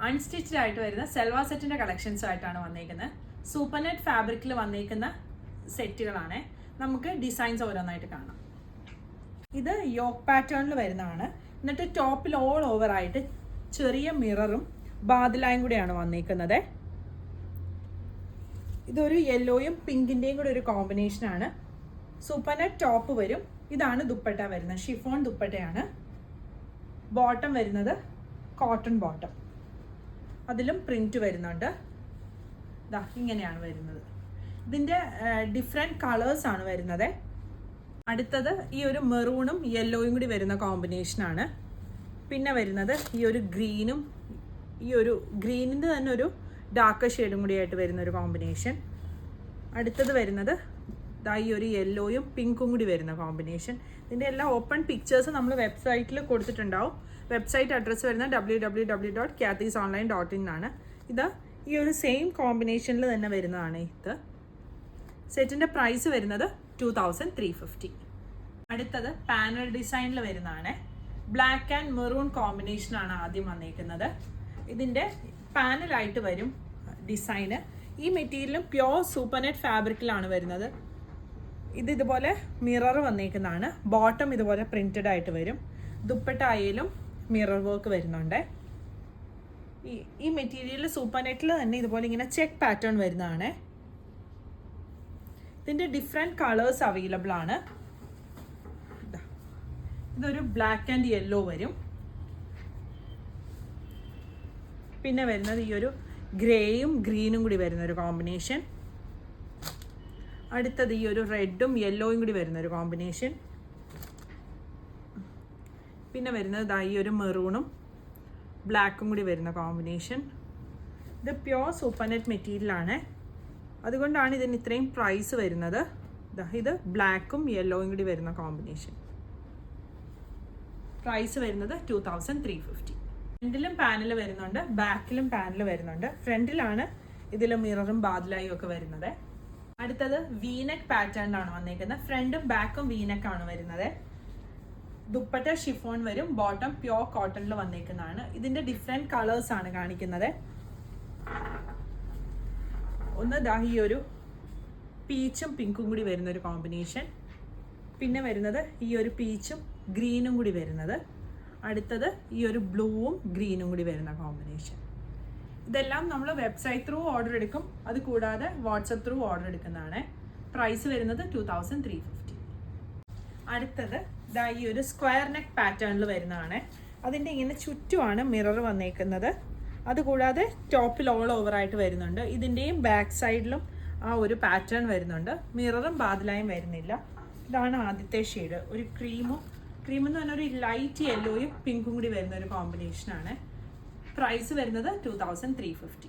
Unstitched ആയിട്ട് വരുന്ന സെൽവാർ സെറ്റിന്റെ കളക്ഷൻസ് ആയിട്ടാണ് വന്നേക്കുന്നത്. സൂപ്പർ നെറ്റ് ഫാബ്രിക്കിൽ വന്നേക്കുന്ന സെറ്റുകളാണ്. നമുക്ക് ഡിസൈൻസ് ഓരോന്നായിട്ട് കാണാം. ഇത് യോക്ക് പാറ്റേണിൽ വരുന്നതാണ്. എന്നിട്ട് ടോപ്പിൽ ഓൾ ഓവർ ആയിട്ട് ചെറിയ മിററും ബാദലായും കൂടെയാണ് വന്നേക്കുന്നത്. ഇതൊരു യെല്ലോയും പിങ്കിൻ്റെയും കൂടെ ഒരു കോമ്പിനേഷനാണ്. സൂപ്പർ നെറ്റ് ടോപ്പ് വരും. ഇതാണ് ദുപ്പട്ട വരുന്നത്. ഷിഫോൺ ദുപ്പട്ടയാണ്. ബോട്ടം വരുന്നത് കോട്ടൺ ബോട്ടം. അതിലും പ്രിന്റ് വരുന്നുണ്ട്. ഇതാ ഇങ്ങനെയാണ് വരുന്നത്. ഇതിൻ്റെ ഡിഫറെൻറ്റ് കളേഴ്സാണ് വരുന്നത്. അടുത്തത് ഈ ഒരു മെറൂണും യെല്ലോയും കൂടി വരുന്ന കോമ്പിനേഷനാണ്. പിന്നെ വരുന്നത് ഈ ഒരു ഗ്രീനും ഈ ഒരു ഗ്രീനിൻ്റെ തന്നെ ഒരു ഡാർക്ക് ഷെയ്ഡും കൂടി ആയിട്ട് വരുന്ന ഒരു കോമ്പിനേഷൻ. അടുത്തത് വരുന്നത് ഈ ഒരു യെല്ലോയും പിങ്കും കൂടി വരുന്ന കോമ്പിനേഷൻ. ഇതിൻ്റെ എല്ലാ ഓപ്പൺ പിക്ചേഴ്സ് നമ്മൾ വെബ്സൈറ്റിൽ കൊടുത്തിട്ടുണ്ടാവും. വെബ്സൈറ്റ് അഡ്രസ്സ് വരുന്നത് www.kathysonline.in ആണ്. ഇത് ഈ ഒരു സെയിം കോമ്പിനേഷനിൽ തന്നെ വരുന്നതാണ്. ഇത് സെറ്റിൻ്റെ പ്രൈസ് വരുന്നത് 2350. അടുത്തത് പാനൽ ഡിസൈനിൽ വരുന്നതാണ്. ബ്ലാക്ക് ആൻഡ് മെറൂൺ കോമ്പിനേഷനാണ് ആദ്യം വന്നേക്കുന്നത്. ഇതിൻ്റെ പാനലായിട്ട് വരും ഡിസൈന്. ഈ മെറ്റീരിയലും പ്യോർ സൂപ്പർ നെറ്റ് ഫാബ്രിക്കിലാണ് വരുന്നത്. ഇത് ഇതുപോലെ മിറർ വന്നേക്കുന്നതാണ്. ബോട്ടം ഇതുപോലെ പ്രിന്റഡ് ആയിട്ട് വരും. ദുപ്പട്ട ആയാലും മിറർ വർക്ക് വരുന്നുണ്ട്. ഈ മെറ്റീരിയൽ സൂപ്പർ നെറ്റിൽ തന്നെ ഇതുപോലെ ഇങ്ങനെ ചെക്ക് പാറ്റേൺ വരുന്നതാണ്. ഇതിൻ്റെ ഡിഫറെൻറ്റ് കളേഴ്സ് അവൈലബിൾ ആണ്. ഇതൊരു ബ്ലാക്ക് ആൻഡ് യെല്ലോ വരും. പിന്നെ വരുന്നത് ഈ ഒരു ഗ്രേയും ഗ്രീനും കൂടി വരുന്ന ഒരു കോമ്പിനേഷൻ. അടുത്തത് ഈ ഒരു റെഡും യെല്ലോയും കൂടി വരുന്ന ഒരു കോമ്പിനേഷൻ. പിന്നെ വരുന്നത് ഈ ഒരു മെറൂണും ബ്ലാക്കും കൂടി വരുന്ന കോമ്പിനേഷൻ. ഇത് പ്യോർ സൂപ്പർ നെറ്റ് മെറ്റീരിയലാണ്. അതുകൊണ്ടാണ് ഇതിന് ഇത്രയും പ്രൈസ് വരുന്നത്. ഇത് ബ്ലാക്കും യെല്ലോയും കൂടി വരുന്ന കോമ്പിനേഷൻ. പ്രൈസ് വരുന്നത് 2350. ഫ്രണ്ടിലും പാനൽ വരുന്നുണ്ട്, ബാക്കിലും പാനൽ വരുന്നുണ്ട്. ഫ്രണ്ടിലാണ് ഇതിൽ മിററും ബാദലായും ഒക്കെ വരുന്നത്. അടുത്തത് വീനെക്ക് പാറ്റേണിലാണ് വന്നേക്കുന്നത്. ഫ്രണ്ടും ബാക്കും വീനെക്കാണ് വരുന്നത്. ദുപ്പട്ട ഷിഫോൺ വരും. ബോട്ടം പ്യോർ കോട്ടണിൽ വന്നേക്കുന്നതാണ്. ഇതിന്റെ ഡിഫറെൻറ്റ് കളേഴ്സ് ആണ് കാണിക്കുന്നത്. ഒന്ന് ഈ ഒരു പീച്ചും പിങ്കും കൂടി വരുന്ന ഒരു കോമ്പിനേഷൻ. പിന്നെ വരുന്നത് ഈ ഒരു പീച്ചും ഗ്രീനും കൂടി വരുന്നത്. അടുത്തത് ഈ ഒരു ബ്ലൂവും ഗ്രീനും കൂടി വരുന്ന കോമ്പിനേഷൻ. ഇതെല്ലാം നമ്മൾ വെബ്സൈറ്റ് ത്രൂ ഓർഡർ എടുക്കും. അത് കൂടാതെ വാട്സപ്പ് ത്രൂ ഓർഡർ എടുക്കുന്നതാണ്. പ്രൈസ് വരുന്നത് 2350. അടുത്തത് ഈ ഒരു സ്ക്വയർ നെക്ക് പാറ്റേണിൽ വരുന്നതാണ്. അതിൻ്റെ ഇങ്ങനെ ചുറ്റുമാണ് മിറർ വന്നേക്കുന്നത്. അതുകൂടാതെ ടോപ്പിൽ ഓൾ ഓവർ ആയിട്ട് വരുന്നുണ്ട്. ഇതിൻ്റെയും ബാക്ക് സൈഡിലും ആ ഒരു പാറ്റേൺ വരുന്നുണ്ട്. മിററും ബാദലായും വരുന്നില്ല. ഇതാണ് ആദ്യത്തെ ഷെയ്ഡ്. ഒരു ക്രീം എന്ന് പറഞ്ഞാൽ ഒരു ലൈറ്റ് യെല്ലോയും പിങ്കും കൂടി വരുന്ന ഒരു കോമ്പിനേഷനാണ്. പ്രൈസ് വരുന്നത് 2350.